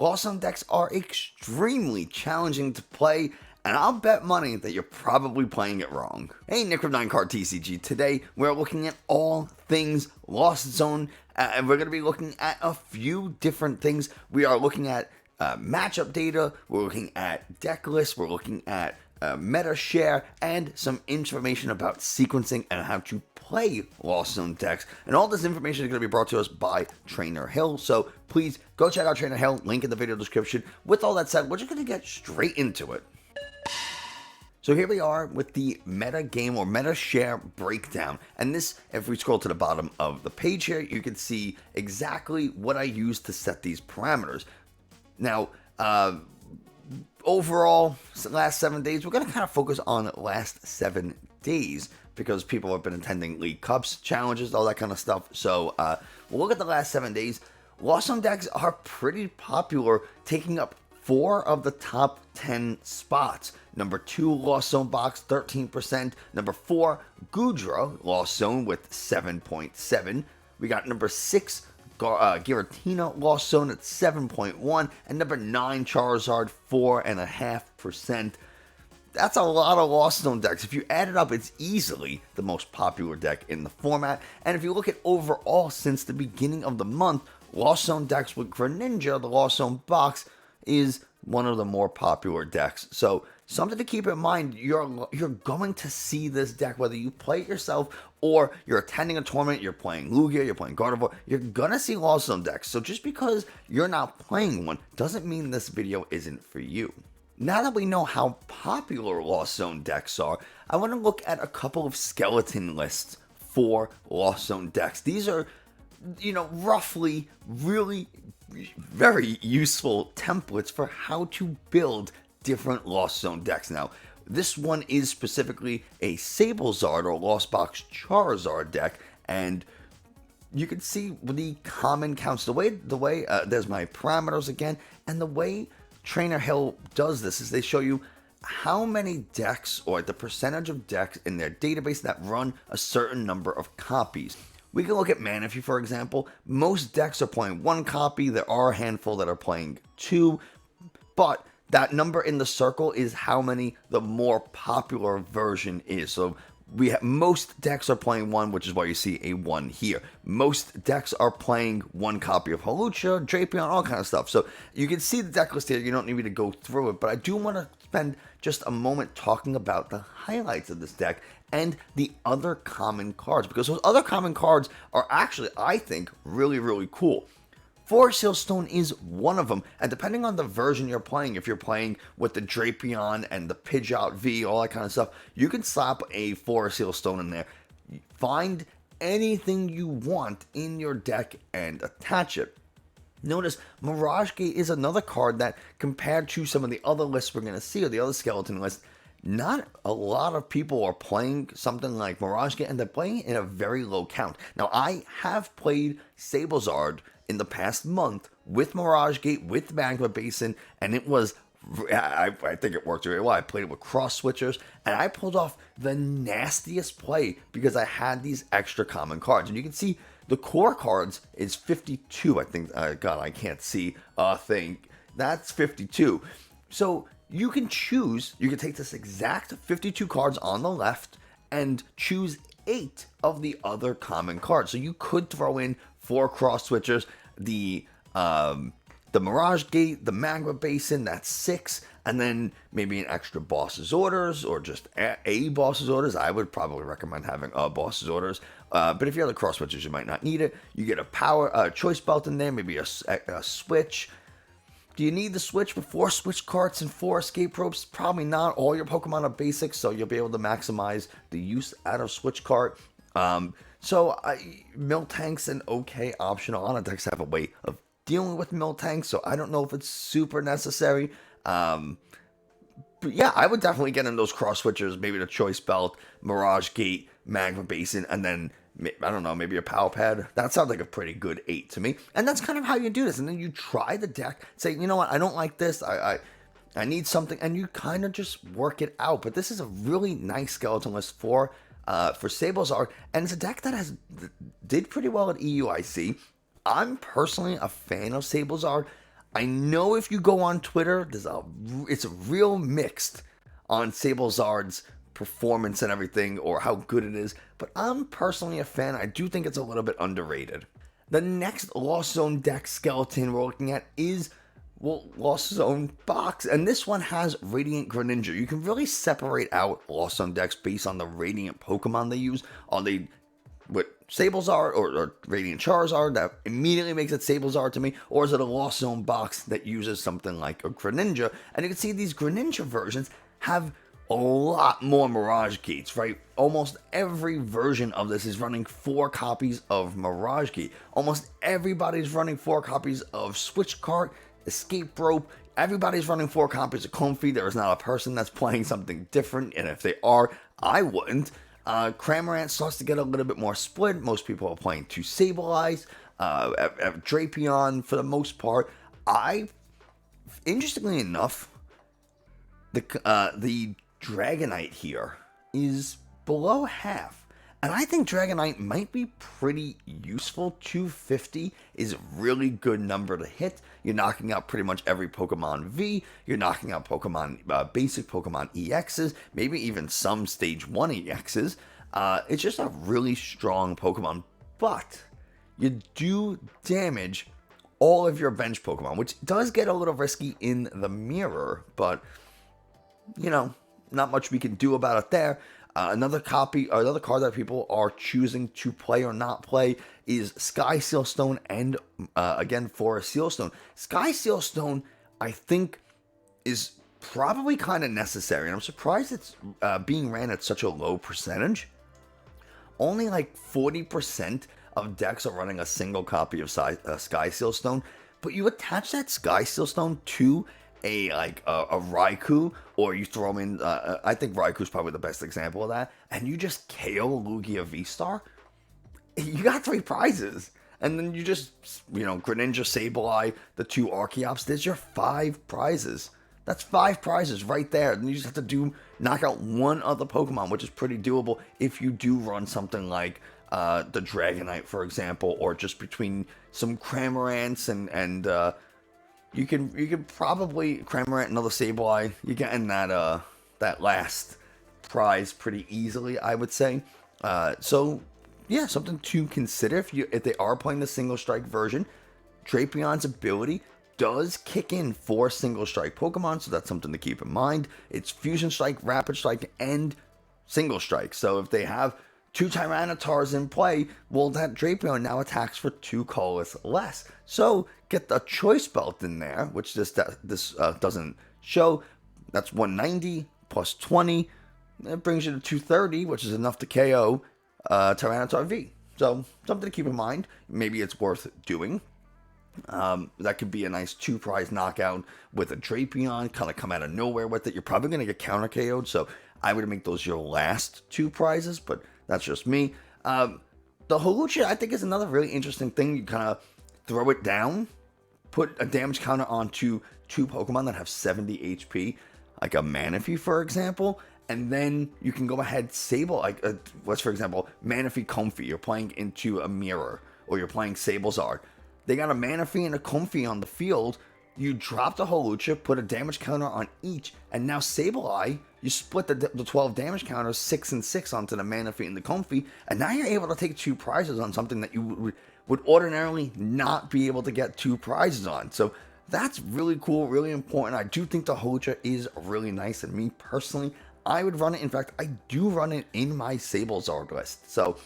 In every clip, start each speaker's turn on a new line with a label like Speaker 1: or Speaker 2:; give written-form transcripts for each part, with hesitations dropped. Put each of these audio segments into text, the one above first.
Speaker 1: Lost Zone decks are extremely challenging to play, and I'll bet money that you're probably playing it wrong. Hey, Nick from 9 Card TCG. Today, we're looking at all things Lost Zone, and we're going to be looking at a few different things. We are looking at matchup data, we're looking at deck lists, we're looking at meta share, and some information about sequencing and how to play Lost Zone decks. And all this information is going to be brought to us by Trainer Hill, so please go check out Trainer Hill, link in the video description. With all that said, we're just going to get straight into it. So here we are with the meta game or meta share breakdown. And this, if we scroll to the bottom of the page here, you can see exactly what I used to set these parameters. Now, overall, last 7 days, we're going to kind of focus on the last 7 days because people have been attending League Cups, challenges, all that kind of stuff. So we'll look at the last 7 days. Lost Zone decks are pretty popular, taking up 4 of the top 10 spots. Number 2, Lost Zone Box, 13%. Number 4, Goodra Lost Zone with 7.7. We got number 6, Giratina Lost Zone at 7.1. And number 9, Charizard, 4.5%. That's a lot of Lost Zone decks. If you add it up, it's easily the most popular deck in the format. And if you look at overall since the beginning of the month, Lost Zone decks with Greninja, the Lost Zone Box, is one of the more popular decks. So something to keep in mind, you're going to see this deck whether you play it yourself or you're attending a tournament, you're playing Lugia, you're playing Gardevoir, you're gonna see Lost Zone decks. So just because you're not playing one doesn't mean this video isn't for you. Now that we know how popular Lost Zone decks are, I want to look at a couple of skeleton lists for Lost Zone decks. These are, roughly really very useful templates for how to build different Lost Zone decks. Now, this one is specifically a SableZard or Lost Box Charizard deck, and you can see the common counts. The way there's my parameters again, and the way Trainer Hill does this is they show you how many decks or the percentage of decks in their database that run a certain number of copies. We can look at Manaphy, for example. Most decks are playing 1 copy. There are a handful that are playing 2, but that number in the circle is how many the more popular version is. So most decks are playing 1, which is why you see a 1 here. Most decks are playing 1 copy of Hawlucha, Drapion, all kind of stuff. So you can see the deck list here. You don't need me to go through it, but I do want to spend just a moment talking about the highlights of this deck and the other common cards, because those other common cards are actually, I think, really, really cool. Forest Hill Stone is one of them, and depending on the version you're playing, if you're playing with the Drapion and the Pidgeot V, all that kind of stuff, you can slap a Forest Hill Stone in there. Find anything you want in your deck and attach it. Notice Mirage Gate is another card that, compared to some of the other lists we're going to see, or the other skeleton lists, not a lot of people are playing something like Mirage Gate, and they're playing it in a very low count. Now, I have played SableZard in the past month with Mirage Gate, with Magma Basin, and it was, I think it worked really well. I played it with cross switchers, and I pulled off the nastiest play because I had these extra common cards. And you can see the core cards is 52, I think. God, I can't see a thing. That's 52. So you can choose, you can take this exact 52 cards on the left and choose 8 of the other common cards. So you could throw in 4 cross switchers, the Mirage Gate, the Magma Basin, that's 6, and then maybe an extra Boss's Orders, or just a Boss's Orders. I would probably recommend having a Boss's Orders, but if you have the cross switches, you might not need it. You get a choice belt in there, maybe a switch. Do you need the switch with 4 switch carts and 4 escape ropes? Probably not. All your Pokemon are basic, so you'll be able to maximize the use out of switch cart. Miltank's an okay option. A lot of decks have a way of dealing with Miltank, so I don't know if it's super necessary. But yeah, I would definitely get in those cross switchers, maybe the Choice Belt, Mirage Gate, Magma Basin, and then, I don't know, maybe a Power Pad. That sounds like a pretty good 8 to me. And that's kind of how you do this. And then you try the deck, say, you know what, I don't like this, I need something, and you kind of just work it out. But this is a really nice skeleton list for SableZard, and it's a deck that did pretty well at EUIC. I'm personally a fan of SableZard. I know if you go on Twitter, it's real mixed on SableZard's performance and everything, or how good it is, but I'm personally a fan. I do think it's a little bit underrated. The next Lost Zone deck skeleton we're looking at is, well, Lost Zone box, and this one has Radiant Greninja. You can really separate out Lost Zone decks based on the Radiant Pokemon they use. Are they with SableZard or Radiant Charizard that immediately makes it SableZard to me, or is it a Lost Zone box that uses something like a Greninja? And you can see these Greninja versions have a lot more Mirage Gates, right? Almost every version of this is running 4 copies of Mirage Gate. Almost everybody's running 4 copies of Switch Cart, Escape Rope. Everybody's running 4 copies of Comfy. There is not a person that's playing something different, and if they are, I wouldn't. Cramorant starts to get a little bit more split. Most people are playing 2 Sableye, Drapion for the most part. Interestingly enough, the Dragonite here is below half. And I think Dragonite might be pretty useful. 250 is a really good number to hit. You're knocking out pretty much every Pokemon V. You're knocking out Pokemon, basic Pokemon EXs, maybe even some Stage 1 EXs. It's just a really strong Pokemon. But you do damage all of your bench Pokemon, which does get a little risky in the mirror. But, you know, not much we can do about it there. Another card that people are choosing to play or not play is Sky Sealstone and, again, Forest Sealstone. Sky Sealstone, I think, is probably kind of necessary, and I'm surprised it's being ran at such a low percentage. Only like 40% of decks are running a single copy of Sky Sealstone, but you attach that Sky Sealstone to a Raikou, or you throw in, I think Raikou's probably the best example of that, and you just KO Lugia V-Star, you got 3 prizes. And then you just, Greninja, Sableye, the 2 Archeops, there's your 5 prizes. That's 5 prizes right there. And you just have to knock out 1 other Pokemon, which is pretty doable if you do run something like the Dragonite, for example, or just between some Cramorants and you can probably Cramorant, another Sableye. You're getting that last prize pretty easily, I would say. So yeah, something to consider if they are playing the single strike version. Drapion's ability does kick in 4 single strike Pokemon, so that's something to keep in mind. It's Fusion Strike, Rapid Strike, and Single Strike. So if they have 2 Tyranitar's in play, well, that Drapion now attacks for 2 colorless less. So get the Choice Belt in there, which this doesn't show. That's 190 plus 20. That brings you to 230, which is enough to KO Tyranitar V. So something to keep in mind. Maybe it's worth doing. That could be a nice 2 prize knockout with a Drapion, kind of come out of nowhere with it. You're probably going to get counter KO'd, so I would make those your last 2 prizes, but that's just me. The Hawlucha, I think, is another really interesting thing. You kind of throw it down, put a damage counter onto 2 Pokemon that have 70 HP, like a Manaphy, for example, and then you can go ahead, let's, for example, Manaphy Comfy. You're playing into a mirror, or you're playing SableZard. They got a Manaphy and a Comfy on the field. You drop the Hawlucha, put a damage counter on each, and now Sableye, you split the 12 damage counters 6 and 6 onto the Manaphy and the Comfy, and now you're able to take 2 prizes on something that you would ordinarily not be able to get 2 prizes on. So that's really cool, really important. I do think the Hawlucha is really nice, and me personally, I would run it. In fact, I do run it in my SableZard list. So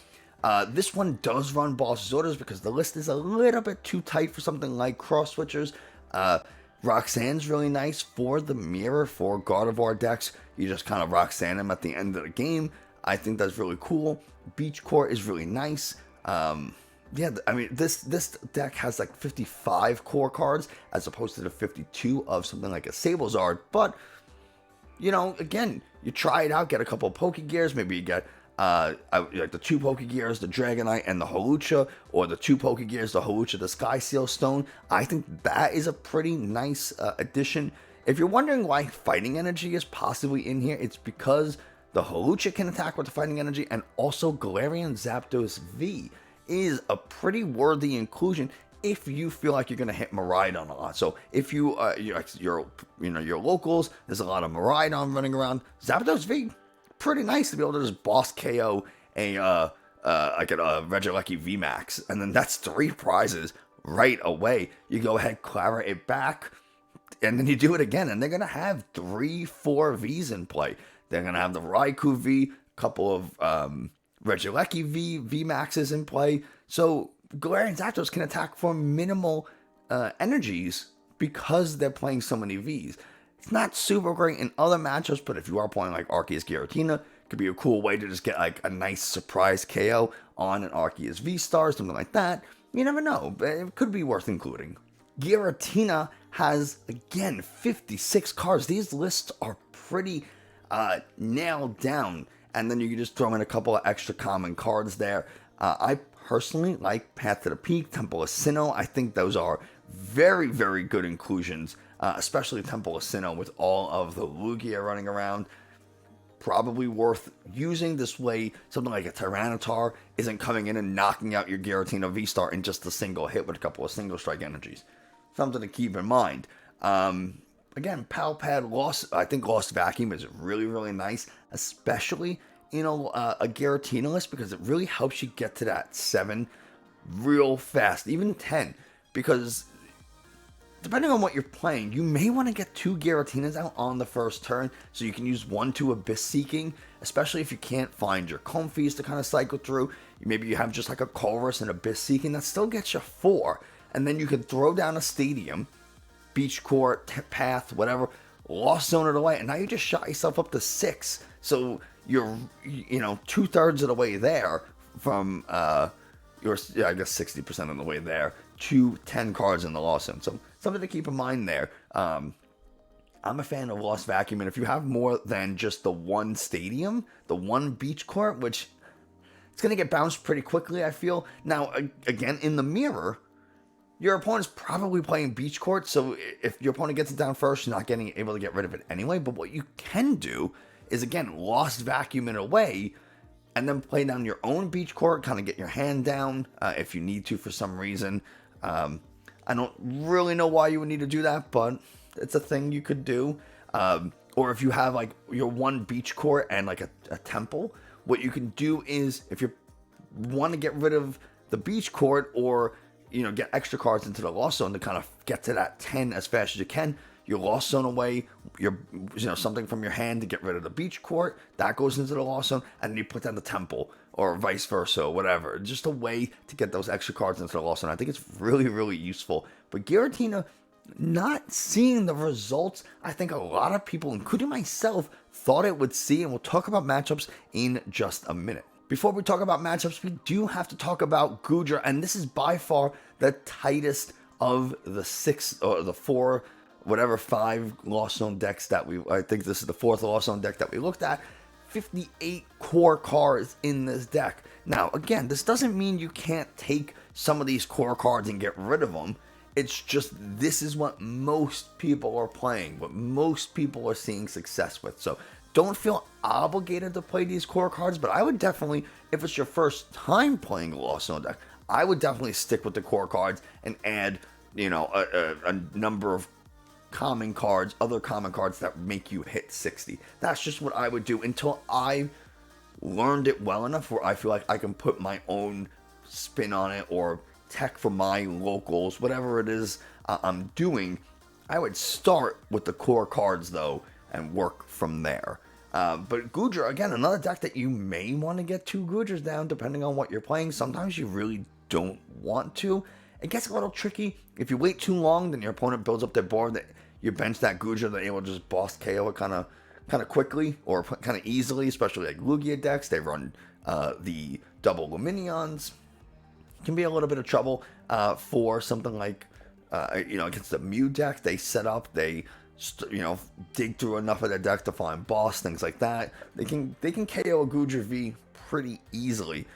Speaker 1: this one does run Boss's Orders because the list is a little bit too tight for something like Cross Switchers. Roxanne's really nice for the mirror for Gardevoir decks. You just kind of Roxanne them at the end of the game. I think that's really cool. Beach Court is really nice. Yeah, I mean, this deck has like 55 core cards as opposed to the 52 of something like a SableZard. But, again, you try it out, get a couple of Pokegears. Maybe you get like the 2 Pokegears, the Dragonite, and the Hawlucha, or the 2 Pokegears, the Hawlucha, the Sky Sealstone. I think that is a pretty nice addition. If you're wondering why Fighting Energy is possibly in here, it's because the Hawlucha can attack with the Fighting Energy, and also Galarian Zapdos V is a pretty worthy inclusion if you feel like you're going to hit Miraidon a lot. So if your locals, there's a lot of Miraidon running around. Zapdos V, pretty nice to be able to just boss KO a Regieleki VMAX, and then that's 3 prizes right away. You go ahead, Clara it back, and then you do it again, and they're gonna have 3-4 Vs in play. They're gonna have the Raikou V, a couple of Regieleki VMAXs in play. So Galarian Zapdos can attack for minimal energies because they're playing so many Vs. It's not super great in other matchups, but if you are playing like Arceus Giratina, it could be a cool way to just get like a nice surprise KO on an Arceus V-Star, something like that. You never know, but it could be worth including. Giratina has, again, 56 cards. These lists are pretty nailed down, and then you can just throw in a couple of extra common cards there. I personally like Path to the Peak, Temple of Sinnoh. I think those are very, very good inclusions, especially Temple of Sinnoh with all of the Lugia running around. Probably worth using this way. Something like a Tyranitar isn't coming in and knocking out your Giratina V-Star in just a single hit with a couple of single strike energies. Something to keep in mind. Again, Palpad Lost Vacuum is really, really nice, especially a Giratina list, because it really helps you get to that 7 real fast, even 10, because depending on what you're playing, you may want to get 2 Giratinas out on the first turn, so you can use 1 to Abyss Seeking, especially if you can't find your Comfeys to kind of cycle through. Maybe you have just like a Colress and Abyss Seeking, that still gets you 4, and then you can throw down a Stadium, Beach Court, Path, whatever, Lost Zone it away, and now you just shot yourself up to 6, so you're 2/3 of the way there from I guess 60% of the way there to 10 cards in the Lost Zone. So something to keep in mind there. I'm a fan of Lost Vacuum, and if you have more than just the 1 stadium, the 1 beach court, which it's going to get bounced pretty quickly, I feel. Now, again, in the mirror, your opponent's probably playing beach court, so if your opponent gets it down first, you're not able to get rid of it anyway. But what you can do is, again, Lost Vacuum it away, and then play down your own beach court, kind of get your hand down if you need to for some reason. I don't really know why you would need to do that, but it's a thing you could do. Or if you have like your 1 beach court and like a temple, what you can do is, if you want to get rid of the beach court, or get extra cards into the Lost Zone to kind of get to that 10 as fast as you can, you Lost Zone away your something from your hand to get rid of the beach court, that goes into the Lost Zone, and then you put down the temple, or vice versa, or whatever. Just a way to get those extra cards into the Lost Zone. I think it's really, really useful. But Giratina, not seeing the results I think a lot of people, including myself, thought it would see, and we'll talk about matchups in just a minute. Before we talk about matchups, we do have to talk about Goodra, and this is by far the tightest of the 6 or the 4, whatever 5 Lost Zone decks that I think this is the 4th Lost Zone deck that we looked at. 58 core cards in this deck. Now, again, this doesn't mean you can't take some of these core cards and get rid of them. It's just, this is what most people are playing, what most people are seeing success with. So don't feel obligated to play these core cards, but I would definitely, if it's your first time playing a Lost Zone deck, I would definitely stick with the core cards and add, a number of common cards, other common cards that make you hit 60. That's just what I would do until I learned it well enough where I feel like I can put my own spin on it, or tech for my locals, whatever it is I'm doing. I would start with the core cards though and work from there. But Goodra, again, another deck that you may want to get 2 Goodras down depending on what you're playing. Sometimes you really don't want to. It gets a little tricky. If you wait too long, then your opponent builds up their board, that you bench that Goodra, they're able to just boss KO it kind of quickly, or kind of easily, especially like Lugia decks. They run the double Luminions. It can be a little bit of trouble for something like, against the Mew deck. They set up, they dig through enough of their deck to find boss, things like that. They can KO a Goodra V pretty easily.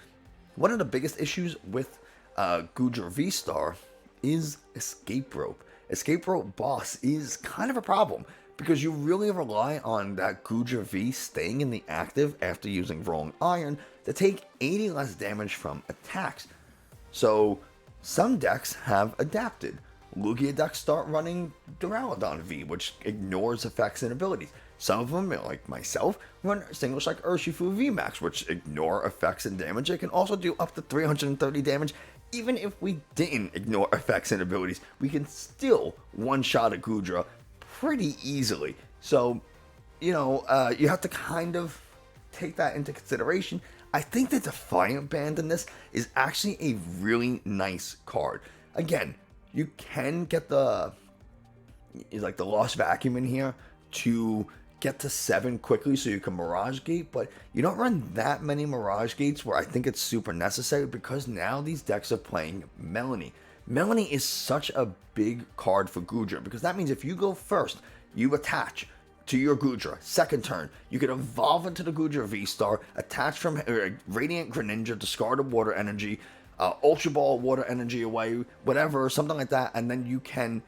Speaker 1: One of the biggest issues with Goodra V-Star is Escape Rope. Escape Rope boss is kind of a problem, because you really rely on that Goodra V staying in the active after using Rolling Iron to take 80 less damage from attacks. So Some decks have adapted. Lugia decks start running Duraludon V, which ignores effects and abilities. Some of them, like myself, run Single Strike Urshifu VMAX, which ignore effects and damage. It can also do up to 330 damage. Even if we didn't ignore effects and abilities, we can still one-shot a Goodra pretty easily. So, you have to kind of take that into consideration. I think the Defiant Band in this is actually a really nice card. Again, you can get the Lost Vacuum in here to get to 7 quickly so you can Mirage Gate, but you don't run that many Mirage Gates where I think it's super necessary because now these decks are playing Melanie. Melanie is such a big card for Goodra because that means if you go first, you attach to your Goodra. Second turn, you can evolve into the Goodra V-Star, attach from Radiant Greninja, discard a Water Energy, Ultra Ball Water Energy away, whatever, something like that, and then you can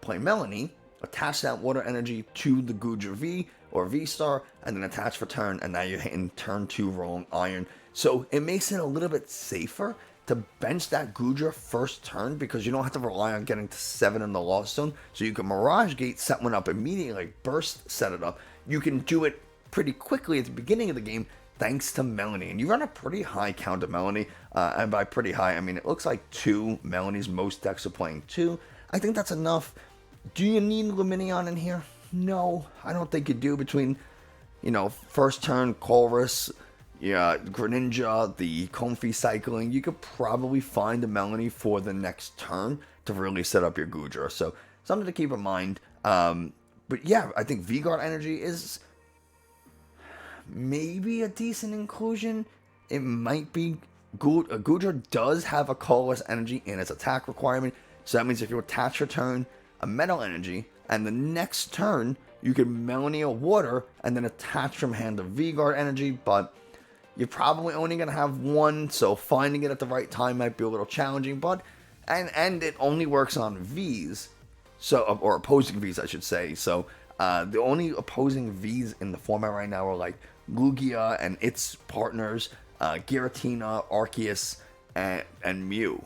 Speaker 1: play Melanie, attach that Water Energy to the Goodra V or V-Star, and then attach for turn, and now you're hitting turn 2 Rolling Iron. So it makes it a little bit safer to bench that Goodra first turn because you don't have to rely on getting to 7 in the Lost Zone. So you can Mirage Gate, set one up immediately, like Burst, set it up. You can do it pretty quickly at the beginning of the game thanks to Melanie. And you run a pretty high count of Melanie. And by pretty high, I mean it looks like 2 Melanies. Most decks are playing 2. I think that's enough. Do you need Lumineon in here? No, I don't think you do. Between, first turn, Chorus, Greninja, the Comfey cycling, you could probably find a Melanie for the next turn to really set up your Goodra. So, something to keep in mind. But yeah, I think V-Guard Energy is maybe a decent inclusion. It might be good. Goodra does have a Colorless Energy in its attack requirement. So that means if you attach your turn, a Metal Energy, and the next turn, you can Melanie a Water, and then attach from hand a V-Guard Energy, but you're probably only going to have one, so finding it at the right time might be a little challenging, but, and it only works on Vs, or opposing Vs, I should say, so the only opposing Vs in the format right now are like Lugia and its partners, Giratina, Arceus, and Mew.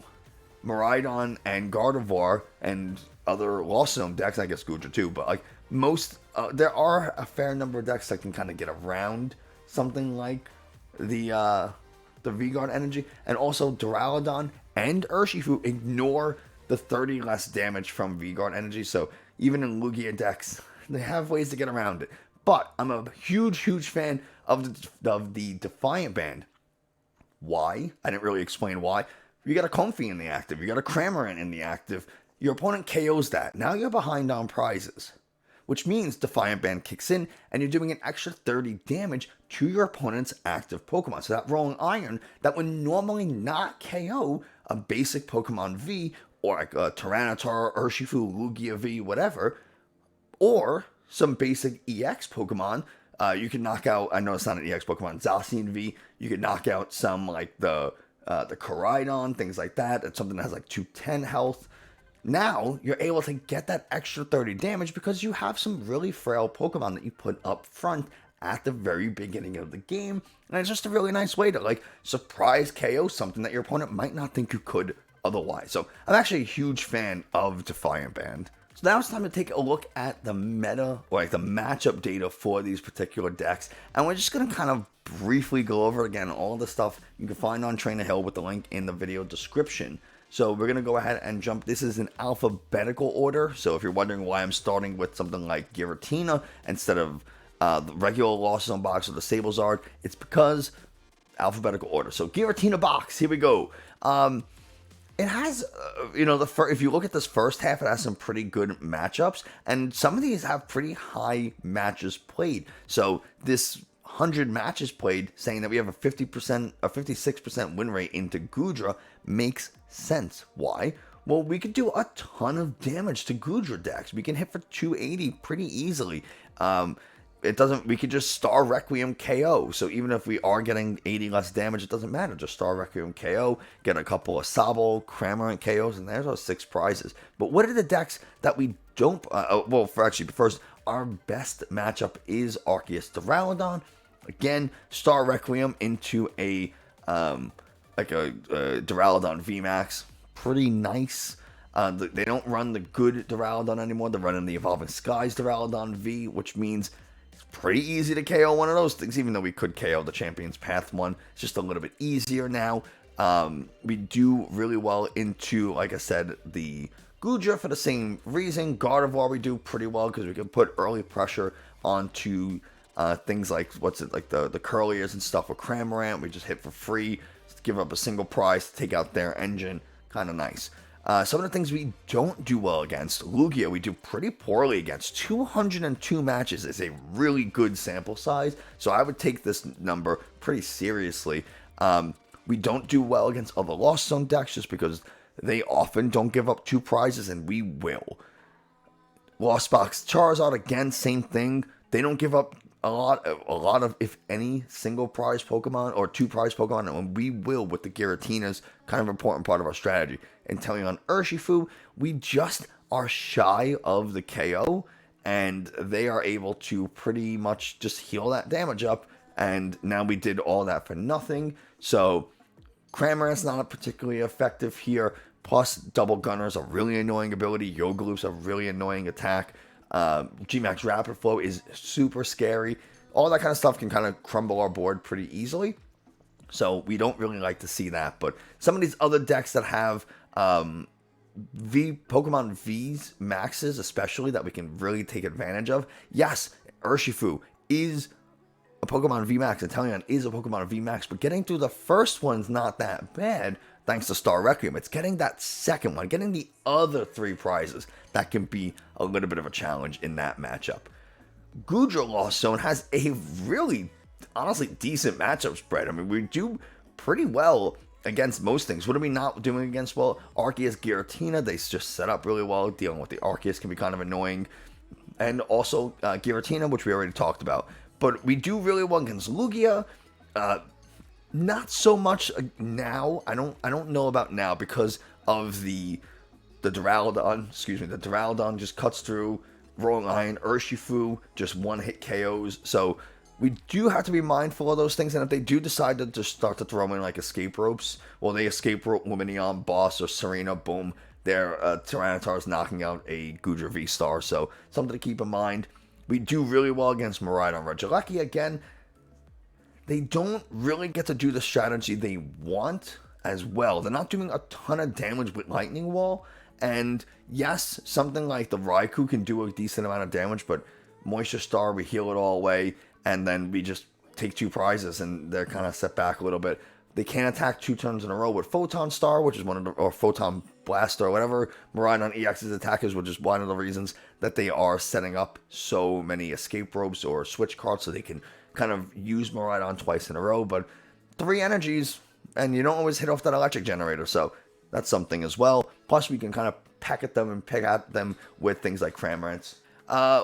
Speaker 1: Miraidon and Gardevoir and other Lost Zone decks, I guess Goodra too, but like most, there are a fair number of decks that can kind of get around something like the V-Guard Energy, and also Duraludon and Urshifu ignore the 30 less damage from V-Guard Energy, so even in Lugia decks, they have ways to get around it. But I'm a huge fan of the Defiant Band. Why? I didn't really explain why. You got a Comfey in the active, you got a Cramorant in the active, your opponent KOs that, now you're behind on prizes. Which means Defiant Band kicks in, and you're doing an extra 30 damage to your opponent's active Pokemon. So that Rolling Iron, that would normally not KO a basic Pokemon V, or like a Tyranitar, Urshifu, Lugia V, whatever, or some basic EX Pokemon, you can knock out, I know it's not an EX Pokemon, Zacian V, you can knock out some like the Koraidon, things like that. It's something that has like 210 health. Now, you're able to get that extra 30 damage because you have some really frail Pokemon that you put up front at the very beginning of the game. And it's just a really nice way to like surprise KO something that your opponent might not think you could otherwise. So I'm actually a huge fan of Defiant Band. So now it's time to take a look at the meta, or like the matchup data for these particular decks. And we're just going to kind of briefly go over again all the stuff you can find on Trainer Hill with the link in the video description. So we're going to go ahead and jump. This is in alphabetical order. So if you're wondering why I'm starting with something like Giratina instead of the regular Lost Zone box or the SableZard, it's because alphabetical order. So Giratina box, here we go. It has, if you look at this first half, it has some pretty good matchups, and some of these have pretty high matches played. So this 100 matches played, saying that we have a 56% win rate into Goodra makes sense. Why? Well, we could do a ton of damage to Goodra decks. We can hit for 280 pretty easily. We could just Star Requiem KO. So even if we are getting 80 less damage, it doesn't matter. Just Star Requiem KO, get a couple of Sabo, Cramorant KOs, and there's our 6 prizes. But what are the decks that we don't... first, our best matchup is Arceus Duraludon. Again, Star Requiem into a Duraludon VMAX. pretty nice. They don't run the good Duraludon anymore. They're running the Evolving Skies Duraludon V, which means it's pretty easy to KO one of those things, even though we could KO the Champion's Path one. It's just a little bit easier now. We do really well into, like I said, the Goodra for the same reason. Gardevoir we do pretty well because we can put early pressure onto things like, the Curliers and stuff with Cramorant. We just hit for free, give up a single prize to take out their engine. Kind of nice. Some of the things we don't do well against, Lugia, we do pretty poorly against. 202 matches is a really good sample size, so I would take this number pretty seriously. We don't do well against other Lost Zone decks just because they often don't give up 2 prizes, and we will. Lost Box Charizard, again, same thing. They don't give up a lot of, if any, single prize Pokemon or 2 prize Pokemon, and we will with the Giratinas, kind of important part of our strategy. And telling on Urshifu, we just are shy of the KO, and they are able to pretty much just heal that damage up, and now we did all that for nothing. So Cramorant's not particularly effective here, plus Double Gunner's a really annoying ability, Yogaloop's a really annoying attack, Gmax Rapid Flow is super scary. All that kind of stuff can kind of crumble our board pretty easily, so we don't really like to see that. But some of these other decks that have Pokemon V's maxes, especially, that we can really take advantage of. Yes, Urshifu is a Pokemon VMAX, and Teleon is a Pokemon VMAX, but getting through the first one's not that bad, thanks to Star Requiem. It's getting that second one, getting the other 3 prizes, that can be a little bit of a challenge in that matchup. Goodra Lost Zone has a really, honestly, decent matchup spread. I mean, we do pretty well against most things. What are we not doing against? Well, Arceus, Giratina, they just set up really well. Dealing with the Arceus can be kind of annoying. And also Giratina, which we already talked about. But we do really well against Lugia. Not so much now. I don't know about now because of the Duraludon. Excuse me, the Duraludon just cuts through. Rolling Iron, Urshifu, just one-hit KOs. So we do have to be mindful of those things. And if they do decide to just start to throw in like escape ropes, well, they escape rope Lumineon, Boss, or Serena, boom, their Tyranitar is knocking out a Goodra V-Star. So something to keep in mind. We do really well against Miraidon Regieleki. Again, they don't really get to do the strategy they want as well. They're not doing a ton of damage with Lightning Wall. And yes, something like the Raikou can do a decent amount of damage, but Moisture Star, we heal it all away, and then we just take 2 prizes, and they're kind of set back a little bit. They can't attack 2 turns in a row with Photon Star, which is one of the, or Photon Blast, or whatever Miraidon EX's attack is, which is one of the reasons that they are setting up so many escape ropes or switch cards, so they can kind of use Miraidon twice in a row. But 3 energies, and you don't always hit off that electric generator, so that's something as well. Plus, we can kind of peck at them and pick at them with things like Cramorants.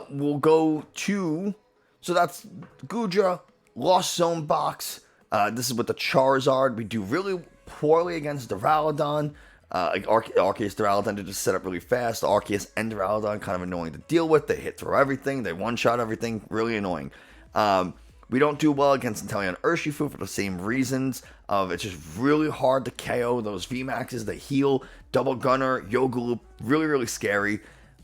Speaker 1: We'll go to, so that's Goodra, Lost Zone box. This is with the Charizard. We do really poorly against Duraludon. Arceus, Duraludon to just set up really fast. Arceus and Duraludon kind of annoying to deal with. They hit through everything. They one-shot everything. Really annoying. We don't do well against Inteleon Urshifu for the same reasons. It's just really hard to KO those VMAXs. They heal. Double Gunner, Yogaloop, really, really scary.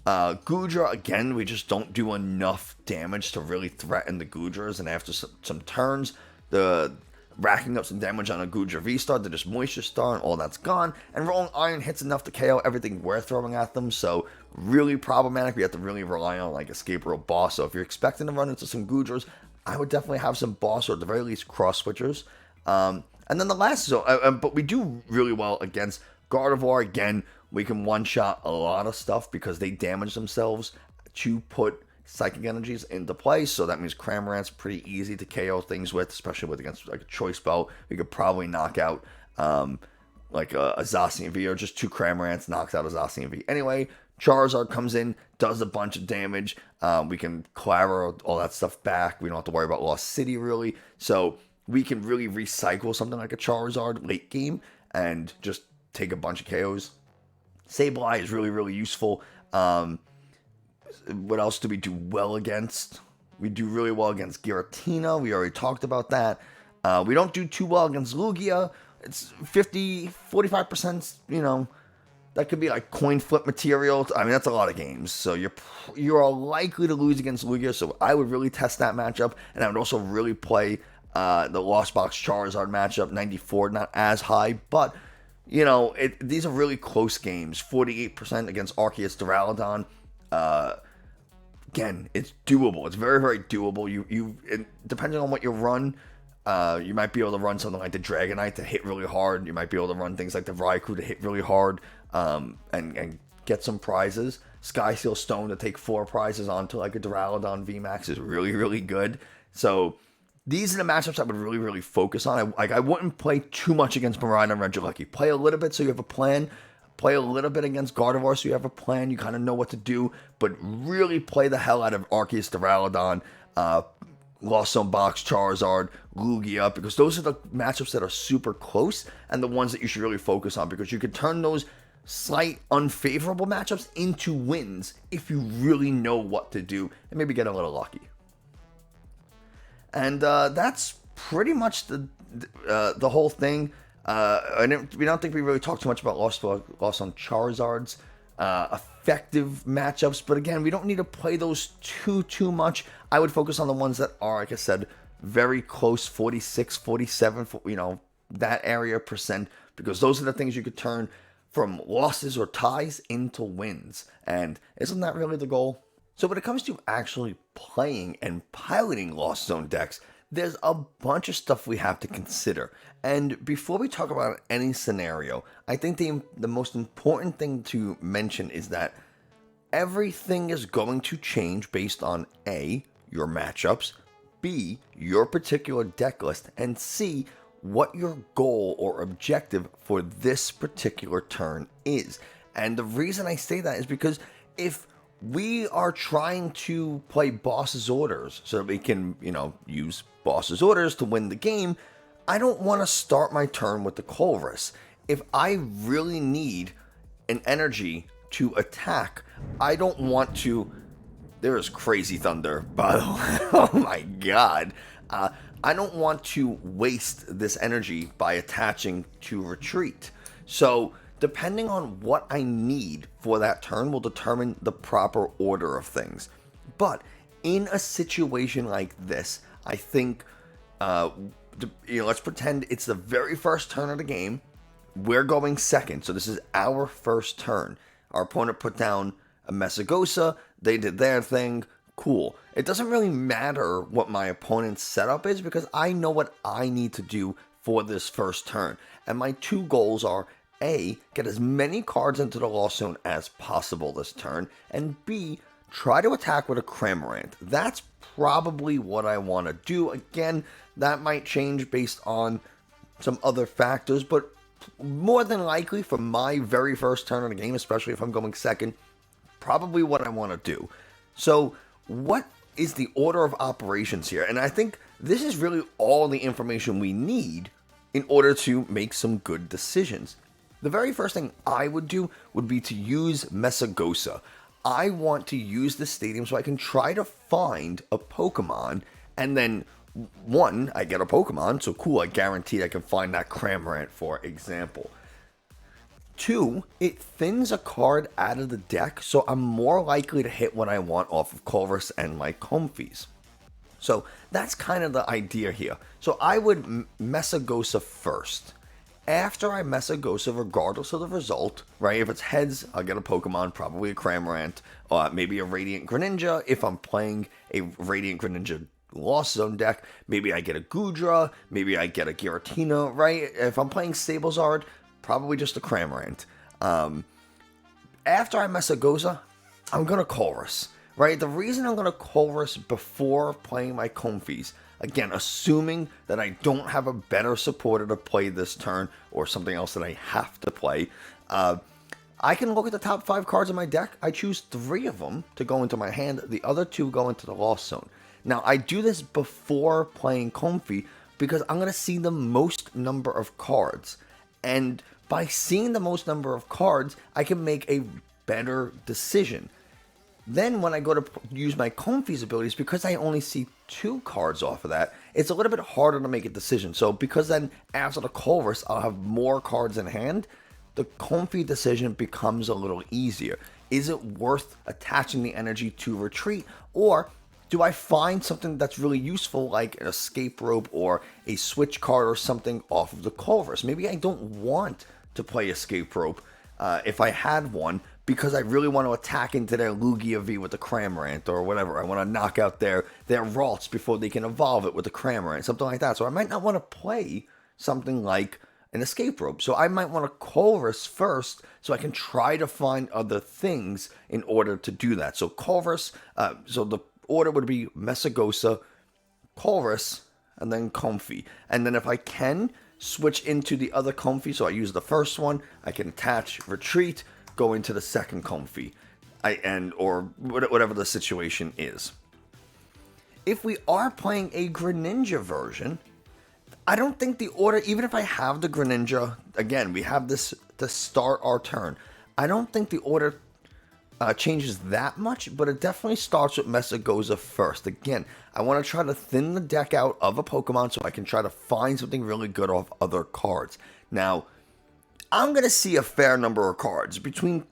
Speaker 1: Goodra, again, we just don't do enough damage to really threaten the Goodras. And after some turns, the racking up some damage on a Goodra V-Star, they're just Moisture Star, and all that's gone. And Rolling Iron hits enough to KO everything we're throwing at them. So really problematic. We have to really rely on like Escape Rope Boss. So if you're expecting to run into some Goodras, I would definitely have some Boss, or at the very least cross switchers. And then the last zone, but we do really well against Gardevoir. Again, we can one-shot a lot of stuff because they damage themselves to put Psychic Energies into play. So that means Cramorant's pretty easy to KO things with, especially with against like a Choice Belt. We could probably knock out like a Zacian V, or just 2 Cramorants knocks out a Zacian V. Anyway, Charizard comes in, does a bunch of damage. We can Clara all that stuff back. We don't have to worry about Lost City, really. So we can really recycle something like a Charizard late game and just take a bunch of KOs. Sableye is really, really useful. What else do we do well against? We do really well against Giratina. We already talked about that. We don't do too well against Lugia. It's 45%, that could be like coin flip material. I mean, that's a lot of games. So you are likely to lose against Lugia. So I would really test that matchup. And I would also really play the Lost Box Charizard matchup. 94, not as high. But, you know, these are really close games. 48% against Arceus Duraludon. Again, it's doable. It's very, very doable. Depending on what you run, you might be able to run something like the Dragonite to hit really hard. You might be able to run things like the Raikou to hit really hard and get some prizes. Sky Seal Stone to take 4 prizes onto like a Duraludon VMAX is really, really good. So these are the matchups I would really, really focus on. I wouldn't play too much against Miraidon and Regieleki. Play a little bit so you have a plan. Play a little bit against Gardevoir so you have a plan. You kind of know what to do. But really play the hell out of Arceus Duraludon, Lost Zone Box Charizard, Lugia, because those are the matchups that are super close and the ones that you should really focus on, because you could turn those slight unfavorable matchups into wins if you really know what to do and maybe get a little lucky. And that's pretty much the whole thing. We don't think we really talked too much about Lost on Charizard's effective matchups, but again, we don't need to play those too much. I would focus on the ones that are, like I said, very close, 46, 47, that area percent, because those are the things you could turn from losses or ties into wins. And isn't that really the goal? So when it comes to actually playing and piloting Lost Zone decks, there's a bunch of stuff we have to consider. And before we talk about any scenario, I think the most important thing to mention is that everything is going to change based on A, your matchups, B, your particular deck list, and C, what your goal or objective for this particular turn is. And the reason I say that is because if we are trying to play boss's orders so that we can, use boss's orders to win the game, I don't want to start my turn with the Colress. If I really need an energy to attack, I don't want to... There is Crazy Thunder, by the way. Oh my god. I don't want to waste this energy by attaching to retreat. So, depending on what I need for that turn will determine the proper order of things. But in a situation like this, I think, let's pretend it's the very first turn of the game. We're going second, so this is our first turn. Our opponent put down a Mesagosa, they did their thing, cool. It doesn't really matter what my opponent's setup is because I know what I need to do for this first turn. And my two goals are A, get as many cards into the Lost Zone as possible this turn, and B, try to attack with a Cramorant. That's probably what I want to do. Again, that might change based on some other factors, but more than likely for my very first turn of the game, especially if I'm going second, probably what I want to do. So what is the order of operations here? And I think this is really all the information we need in order to make some good decisions. The very first thing I would do would be to use Mesagosa. I want to use the stadium so I can try to find a Pokemon, and then one, I get a Pokemon, so cool, I guarantee I can find that Cramorant, for example. Two, it thins a card out of the deck, so I'm more likely to hit what I want off of Colress and my Comfeys. So that's kind of the idea here. So I would Mesagosa first. After I Mesagosa, regardless of the result, right? If it's heads, I'll get a Pokemon, probably a Cramorant, maybe a Radiant Greninja. If I'm playing a Radiant Greninja Lost Zone deck, maybe I get a Goodra, maybe I get a Giratina, right? If I'm playing SableZard, probably just a Cramorant. After I Mesagosa, I'm going to Colress, right? The reason I'm going to Colress before playing my Comfeys, again, assuming that I don't have a better supporter to play this turn or something else that I have to play, I can look at the top 5 cards in my deck. I choose 3 of them to go into my hand. The other 2 go into the Lost Zone. Now, I do this before playing Comfey because I'm going to see the most number of cards. And by seeing the most number of cards, I can make a better decision. Then when I go to use my Comfey's abilities, because I only see 2 cards off of that, it's a little bit harder to make a decision. So because then after the Colress, I'll have more cards in hand, the Comfy decision becomes a little easier. Is it worth attaching the energy to retreat, or do I find something that's really useful like an escape rope or a switch card or something off of the Culver's? Maybe I don't want to play escape rope if I had one, because I really want to attack into their Lugia V with the Cramorant or whatever. I want to knock out their Ralts before they can evolve it with the Cramorant, something like that. So I might not want to play something like an escape rope. So I might want to Culver's first so I can try to find other things in order to do that. So Culver's, so the order would be Mesagosa, Culver's, and then Comfy. And then if I can switch into the other Comfy, so I use the first one, I can attach retreat, go into the second Comfy, or whatever the situation is. If we are playing a Greninja version, I don't think the order, even if I have the Greninja, again, we have this to start our turn. I don't think the order changes that much, but it definitely starts with Mesagoza first. Again, I want to try to thin the deck out of a Pokemon so I can try to find something really good off other cards. Now, I'm going to see a fair number of cards. Between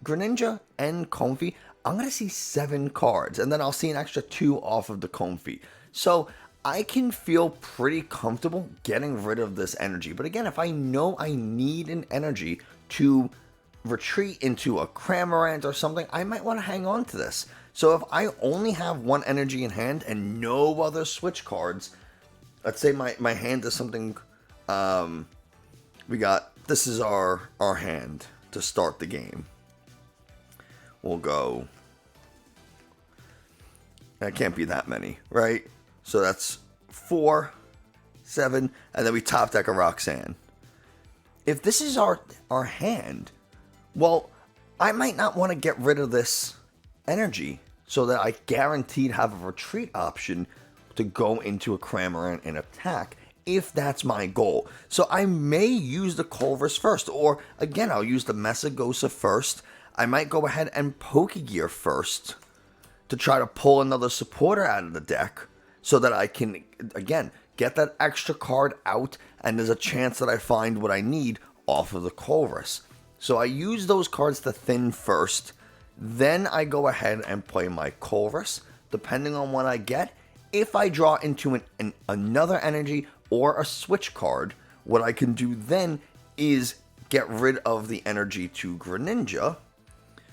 Speaker 1: Greninja and Comfy, I'm going to see 7 cards, and then I'll see an extra 2 off of the Comfy. So I can feel pretty comfortable getting rid of this energy. But again, if I know I need an energy to retreat into a Cramorant or something, I might want to hang on to this. So if I only have one energy in hand and no other switch cards, let's say my hand is something, this is our hand to start the game. We'll go, that can't be that many, right? So that's 4, 7, and then we top deck a Roxanne. If this is our hand, well, I might not want to get rid of this energy so that I guaranteed have a retreat option to go into a Cramorant and attack, if that's my goal. So I may use the Culver's first, or again, I'll use the Mesagosa first. I might go ahead and Pokegear first to try to pull another supporter out of the deck so that I can, again, get that extra card out, and there's a chance that I find what I need off of the Culver's. So I use those cards to thin first, then I go ahead and play my Culver's, depending on what I get. If I draw into another energy or a switch card, what I can do then is get rid of the energy to Greninja,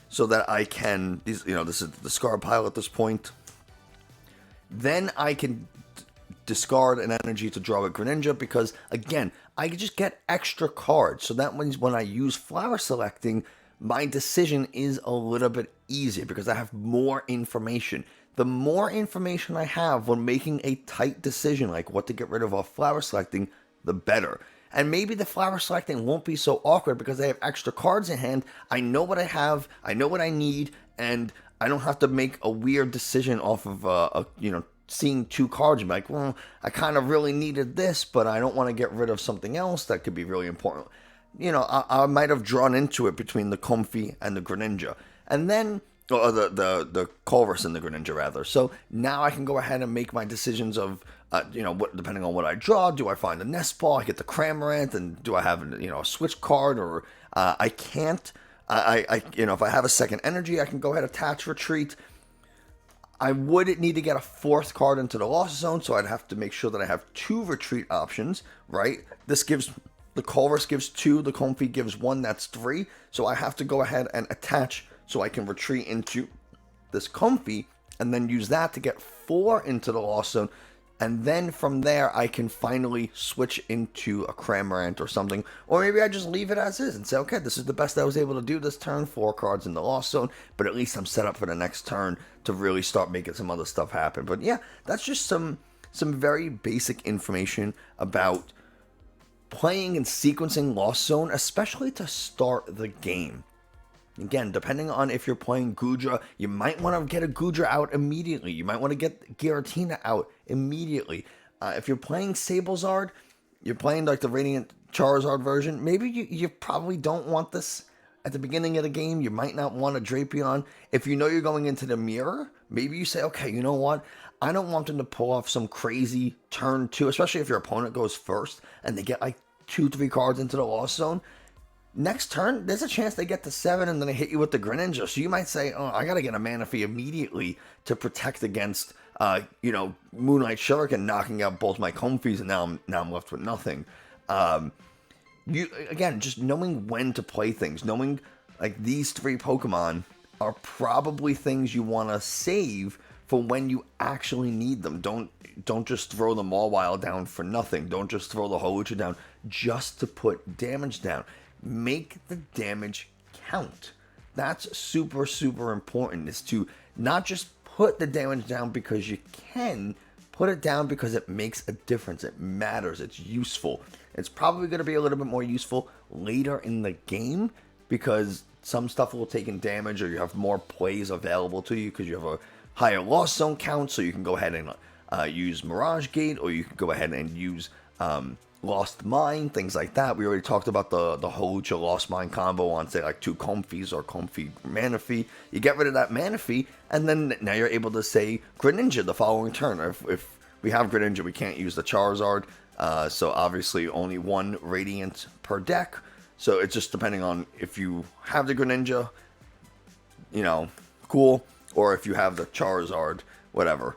Speaker 1: so that I can, this is the discard pile at this point. Then I can discard an energy to draw a Greninja, because again, I can just get extra cards. So that means when I use flower selecting, my decision is a little bit easier because I have more information. The more information I have when making a tight decision like what to get rid of off flower selecting, the better. And maybe the flower selecting won't be so awkward because I have extra cards in hand. I know what I have, I know what I need, and I don't have to make a weird decision off of seeing 2 cards and be like, well, I kind of really needed this, but I don't want to get rid of something else that could be really important. I might have drawn into it between the Comfy and the Greninja, and then, or the Culver's and the Greninja rather. So now I can go ahead and make my decisions of, depending on what I draw, do I find a Nest Ball, I get the Cramorant, and do I have, a switch card, or I can't. If I have a second energy, I can go ahead and attach retreat. I would need to get a 4th card into the Lost Zone, so I'd have to make sure that I have 2 retreat options, right? The Culver's gives 2, the Comfy gives 1, that's 3. So I have to go ahead and attach so I can retreat into this Comfy, and then use that to get 4 into the Lost Zone. And then from there, I can finally switch into a Cramorant or something. Or maybe I just leave it as is and say, okay, this is the best I was able to do this turn. 4 cards in the Lost Zone. But at least I'm set up for the next turn to really start making some other stuff happen. But yeah, that's just some very basic information about playing and sequencing Lost Zone, especially to start the game. Again, depending on if you're playing Goodra, you might want to get a Goodra out immediately. You might want to get Giratina out immediately. If you're playing SableZard, you're playing like the Radiant Charizard version, maybe you probably don't want this at the beginning of the game. You might not want a Drapion. If you know you're going into the mirror, maybe you say, okay, you know what? I don't want them to pull off some crazy turn 2, especially if your opponent goes first and they get like 2-3 cards into the Lost Zone. next turn, there's a chance they get to 7 and then they hit you with the Greninja. So you might say, oh, I got to get a Manaphy immediately to protect against, Moonlight Shuriken knocking out both my Comfeys, and now I'm left with nothing. Again, just knowing when to play things, knowing like these 3 Pokemon are probably things you want to save for when you actually need them. Don't just throw the Mawile down for nothing. Don't just throw the Hawlucha down just to put damage down. Make the damage count. That's super, super important, is to not just put the damage down because you can, put it down because it makes a difference. It matters. It's useful. It's probably going to be a little bit more useful later in the game because some stuff will take in damage, or you have more plays available to you because you have a higher Lost Zone count, so you can go ahead and use Mirage Gate, or you can go ahead and use Lost Mine, things like that. We already talked about the Hawlucha Lost Mine combo on, say, like 2 Comfeys or Comfey Manaphy. You get rid of that Manaphy, and then now you're able to say Greninja the following turn. If we have Greninja, we can't use the Charizard, so obviously only 1 Radiant per deck. So it's just depending on if you have the Greninja, cool, or if you have the Charizard, whatever.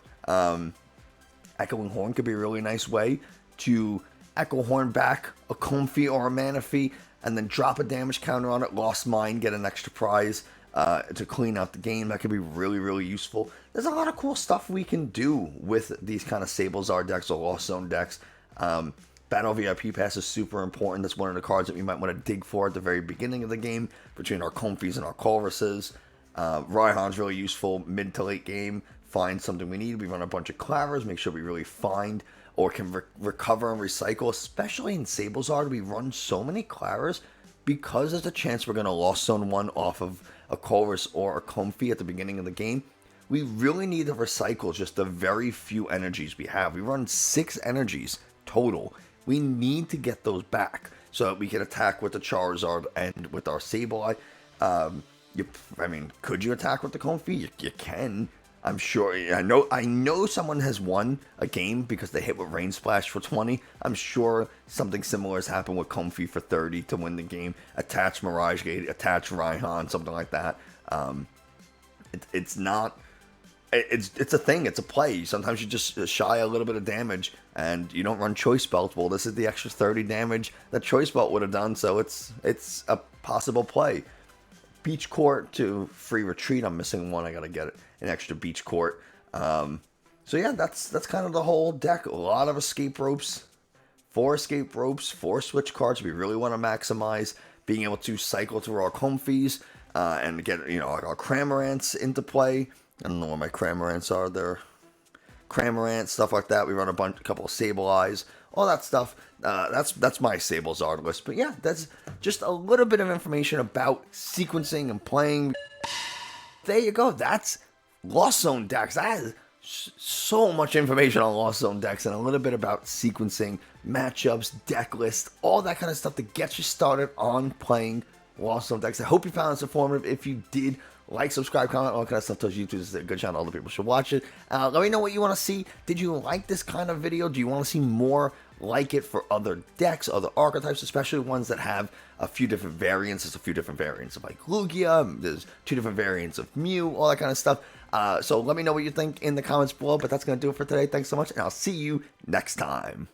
Speaker 1: Echoing Horn could be a really nice way to Echo Horn back a Comfey or a Manaphy, and then drop a damage counter on it, Lost Mine, get an extra prize to clean out the game. That could be really, really useful. There's a lot of cool stuff we can do with these kind of SableZard decks or Lost Zone decks. Battle VIP Pass is super important. That's one of the cards that we might want to dig for at the very beginning of the game between our Comfeys and our Colruses. Raihan's really useful mid to late game. Find something we need. We run a bunch of Clavers. Make sure we really find or can recover and recycle. Especially in SableZard, we run so many Clavers because there's a chance we're going to Lost Zone 1 off of a Colrus or a Comfey at the beginning of the game. We really need to recycle just the very few energies we have. We run 6 energies total. We need to get those back so that we can attack with the Charizard and with our Sableye. Could you attack with the Comfey? You can. I'm sure. I know someone has won a game because they hit with Rain Splash for 20. I'm sure something similar has happened with Comfey for 30 to win the game. Attach Mirage Gate, attach Raihan, something like that. It's not. It's a thing. It's a play. Sometimes you just shy a little bit of damage and you don't run Choice Belt. Well, this is the extra 30 damage that Choice Belt would have done, so it's a possible play. Beach Court to free retreat. I'm missing one. I gotta get an extra Beach Court. So yeah, that's kind of the whole deck. A lot of escape ropes, 4 escape ropes, 4 switch cards. We really want to maximize being able to cycle through our Comfeys and get our Cramorants into play. I don't know where my Cramorants are. They're Cramorant, stuff like that. We run a couple of Sableyes, all that stuff. That's my SableZard list. But yeah, that's just a little bit of information about sequencing and playing. There you go. That's Lost Zone decks. That is so much information on Lost Zone decks and a little bit about sequencing, matchups, deck list, all that kind of stuff to get you started on playing Lost Zone decks. I hope you found this informative. If you did, like, subscribe, comment, all that kind of stuff. Tells YouTube this is a good channel. Other people should watch it. Let me know what you want to see. Did you like this kind of video? Do you want to see more like it for other decks, other archetypes, especially ones that have a few different variants? There's a few different variants of like Lugia. There's 2 different variants of Mew, all that kind of stuff. So let me know what you think in the comments below. But that's going to do it for today. Thanks so much, and I'll see you next time.